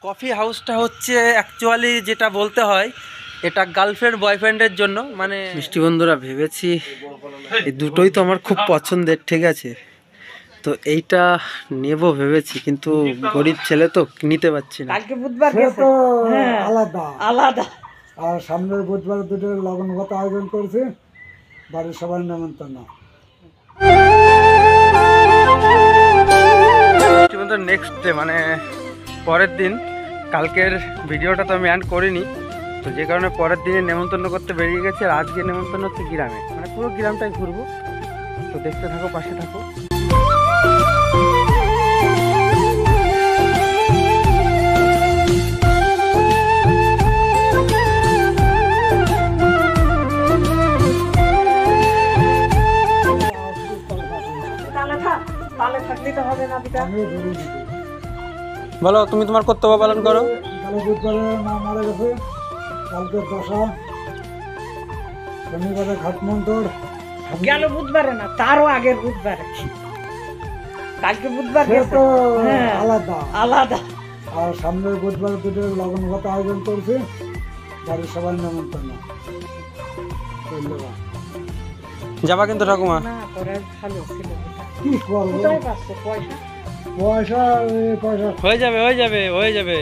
Coffee হাউসটা হচ্ছে actually যেটা বলতে হয় এটা গার্লফ্রেন্ড বয়ফ্রেন্ডের জন্য, মানে মিষ্টি বন্ধুরা ভেবেছি এই দুটোই তো আমার খুব পছন্দের, ঠিক আছে, তো এইটা নেব ভেবেছি, কিন্তু গরিব ছেলে তো নিতে পারছি না। কালকে বুধবার তো আলাদা আলাদা আর সামনের বুধবার দুটো লগন ভাতা আয়োজন করেছে, বাড়ির সবার নেমন্তন্ন। নেক্সট ডে মানে পরের দিন, কালকের ভিডিওটা তো আমি অ্যাড করিনি, তো যে কারণে পরের দিনে নেমন্তন্ন করতে বেরিয়ে গেছে। আর আজকে নেমন্তন্ন হচ্ছে গ্রামে, মানে পুরো গ্রামটাই ঘুরবো, তো দেখতে থাকো, পাশে থাকো। বলো, তুমি তোমার কর্তব্য পালন করো। কালো বুধবারে মা মারা গেছে, কালকে দশা, শনিবারে ঘাটমন্তর। গেল বুধবারে না, তারও আগের বুধবারে। কালকে বুধবার তো আলাদা আলাদা আর সামনের বুধবার দুটো লগন ভাতা আয়োজন করেছে, বাড়ির সবার নেমন্তন্ন। যাবা কিন্তু ঠাকুমা? না, তোরা ভালো ছিল। কি করবো, কোথায় পাচ্ছে পয়সা? পয়সা পয়সা হয়ে যাবে হয়ে যাবে হয়ে যাবে।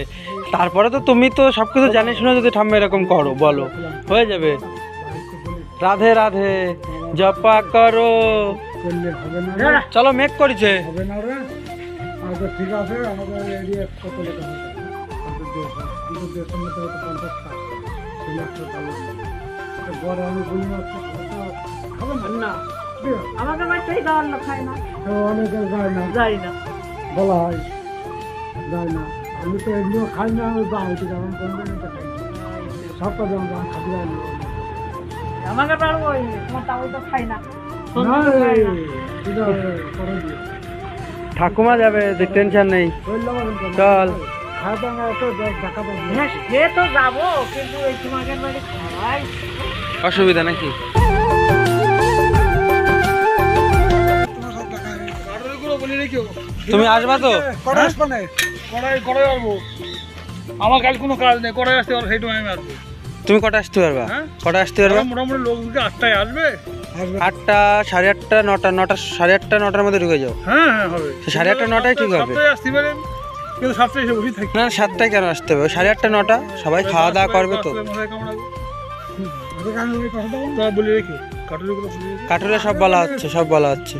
তারপরে তো তুমি তো সবকিছু জানি শুনে যদি ঠাম্মা এরকম করো, বলো হয়ে যাবে। রাধে রাধে জপা করো, করলে হবে না, চলো মেক করেছে। হবে না রে। আচ্ছা ঠিক আছে, আমাদের এরিয়া কত লেখা হবে? কিন্তু দেশের মধ্যে হয়তো 50 টাকা ছেলে একটা ভালো বড় আমি বলি না, খাবে না, আমাদের বাড়িতেই যাওয়ার লোক খায় না, অনেকে যায় না, যাই না। বলা হয় যায় না। আমি তো এমনিও খাই না, আমি যাই ঠিক আমি কোনদিন খাই না, সবটা যেমন খাতে যাই না। আমাকে পারবো তোমার তাও তো খাই না। ঠাকুমা যাবে, টেনশন নেই, চল। হ্যাঁ, সে তো যাবো, কিন্তু এই তোমাকে বাড়ি খাওয়াই অসুবিধা নাকি? তুমি আসবা তো? আমার কাল কোনো কাজ নেই, কটায় আসতে পারবো সেইটু আমি আসবো। তুমি কটা আসতে পারবা? কটা আসতে পারবা? মোটামুটি লোককে 8টায় আসবে। 8টা, 8:30, 9টা, 9:30, 9টার মধ্যে ঢুকে যাও। হ্যাঁ হ্যাঁ হবে। 8:30, 9টায় ঠিক হবে। 7টায় আসতে পারেন, কিন্তু 7টায় এসে বসে থাকি। না 7টায় কেন আসতে হবে? 8:30, 9টা সবাই খাওয়া দাওয়া করবে তো। বলে রেখো কাটুরিগুলো বলে রেখো। কাঠুরে সব বলা হচ্ছে, সব বলা হচ্ছে।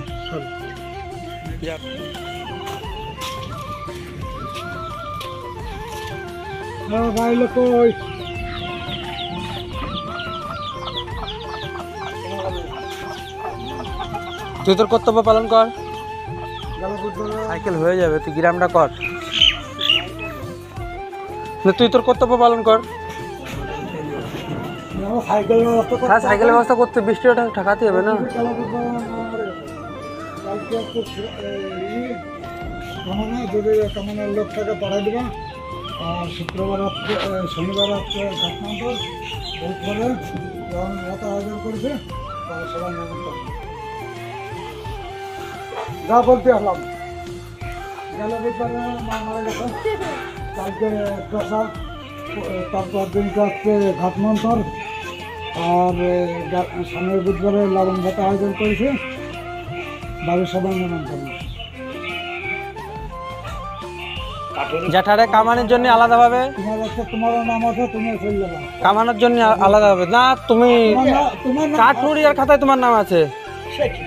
বাড়ির লোক তুই তোর কর্তব্য পালন কর, সাইকেল হয়ে যাবে, তুই গ্রামটা কর। না তুই তোর কর্তব্য পালন কর। হ্যাঁ সাইকেলের ব্যবস্থা করতে, বৃষ্টিটা ঠেকাতে হবে না। কামানের লোকটাকে পাঠাই দেবা, আর শুক্রবার রাত্রে, শনিবার রাত্রে ঘাটমন্তর, এরপরে ভাতা আয়োজন করেছে, সবাই নেমন্তন্ন। যা বলতে আসলাম, গেল বুধবারে মা মারা গেছে, কালকে দশা, তারপর দিনটা হচ্ছে ঘাটমন্তর, আর সামনের বুধবারে লগন ভাতা আয়োজন করেছে, বাড়ির সবাই নেমন্তন্ন। জ্যাঠারে কামানোর জন্য আলাদাভাবে, তোমার একটা তোমারও নাম আছে, তুমি চলে যাবা কামানোর জন্য আলাদাভাবে। না তুমি তোমার নাম কাঠুরিয়ার খাতায় তোমার নাম আছে,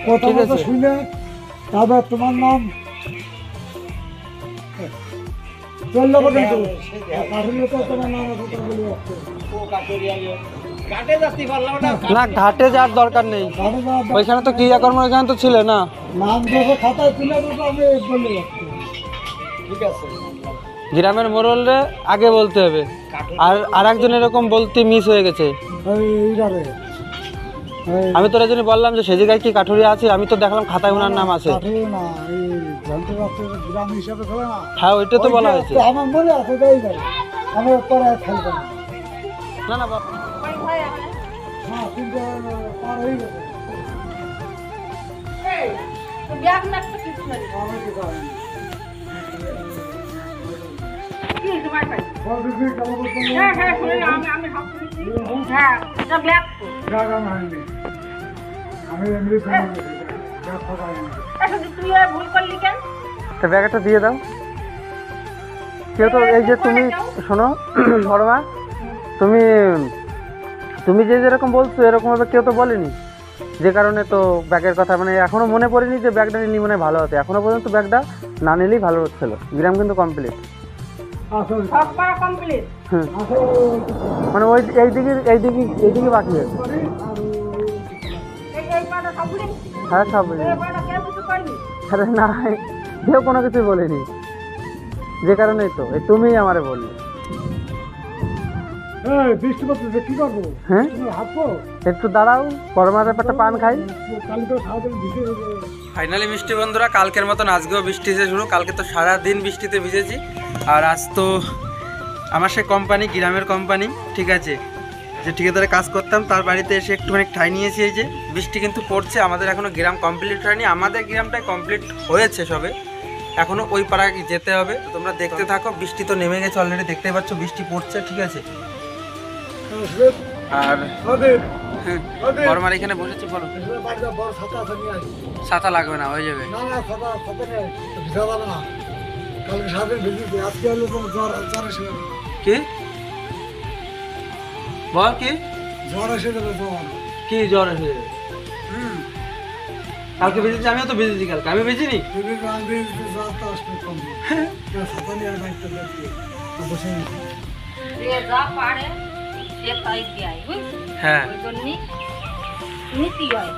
কথা মতো শুনে, তারপর তোমার নাম চল যাবো, কিন্তু কাঠুরিয়া তো তোমার নাম আছে, তো বলি না ঘাটে যাওয়ার দরকার নেই, ওইখানে তো ক্রিয়াকর্ম ওইখানে তো ছিল না। নাম দেবো খাতায় তুলে দেবো, আমি বলে যাচ্ছি। ঠিক আছে, গ্রামের মোড়লে আগে বলতে হবে, আর আরেকজন এরকম বলতে মিস হয়ে গেছে। আমি তোর জন্য বললাম যে সে জায়গায় কি কাঠুরিয়া আছে, আমি তো দেখলাম খাতায় ওনার নাম আছে। গ্রাম হিসাবে খেলে না, হ্যাঁ ওইটা তো বলা হয়েছে। আমার মনে আছে, আমি পরে খেলবো না। না না বাবা, হ্যাঁ কিন্তু পার হয়ে গেছে। ব্যাগ না কিছু সময় পাই বল দিদি কেমন করতে হ্যাঁ হ্যাঁ শুনে নাও, আমি সব শুনেছি হ্যাঁ এটা ব্যাগ তো আমি এমনি এখন তুই আর ভুল করলি কেন তো ব্যাগটা দিয়ে দাও। কেউ তো এই যে তুমি শোনো বড় মা, তুমি তুমি যে যেরকম বলছো এরকমভাবে কেউ তো বলেনি, যে কারণে তো ব্যাগের কথা মানে এখনো মনে পড়েনি যে ব্যাগটা নিলে মনে হয় ভালো হতো। এখনো পর্যন্ত ব্যাগটা না নিলেই ভালো হচ্ছিল। গ্রাম কিন্তু কমপ্লিট। সব করা কমপ্লিট হুম, মানে ওই এইদিকে বাকি আছে। এই পাটা সব ভুলে গেছি হ্যাঁ সব এই পাটা কেউ কিছু করবি আরে না, কেউ কোনো কিছুই বলেনি, যে কারণেই তো এই তুমিই আমারে বললে। বৃষ্টি পড়তেছে কি করবো? হ্যাঁ তুমি হাঁটবো? একটু দাঁড়াও, বড় মার ব্যাপারটা পান খাই। কালি তো সারাদিন ভিজে ফাইনালি মিষ্টি বন্ধুরা, কালকের মতন আজকেও বৃষ্টি এসে শুরু। কালকে তো সারাদিন বৃষ্টিতে ভিজেছি, আর আজ তো আমার সে কোম্পানি, গ্রামের কোম্পানি, ঠিক আছে, যে ঠিকাদারে কাজ করতাম তার বাড়িতে এসে একটুখানি ঠাই নিয়েছি। এই যে বৃষ্টি কিন্তু পড়ছে, আমাদের এখনও গ্রাম কমপ্লিট হয়নি, আমাদের গ্রামটাই কমপ্লিট হয়েছে সবে, এখনও ওই পাড়ায় যেতে হবে। তো তোমরা দেখতে থাকো, বৃষ্টি তো নেমে গেছে অলরেডি, দেখতেই পাচ্ছ বৃষ্টি পড়ছে, ঠিক আছে। আর বড়মার এখানে বসেছি, বলো। বড় ছাতা আছে নিয়ে আসি। ছাতা লাগবে না, হয়ে যাবে। না না ছাতা নেই, ভিজা যাবে না। কালকে সারাদিন ভিজেছি, আজকে হলো তোমার জ্বর এসে যাবে। কি বল, কি জ্বর এসে যাবে, জ্বর। কি জ্বর এসে যাবে? কালকে বেজেছি, আমিও তো বেজেছি কালকে, আমি বেজিনি। যদি আমি ভিজেছি, জ্বর তো আসবে কম। ছাতা নিয়ে আসবে, বসে নিচ্ছি। যে যা পারে সে তাই দেয় বুঝলি হ্যাঁ, ওই জন্যই নীতি হয়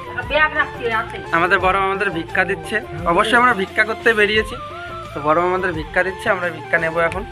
একটা ব্যাগ রাখতে রাতে আমাদের বড় মা আমাদের ভিক্ষা দিচ্ছে। অবশ্যই আমরা ভিক্ষা করতে বেরিয়েছি, তো বড় মা আমাদের ভিক্ষা দিচ্ছে, আমরা ভিক্ষা নেবো এখন।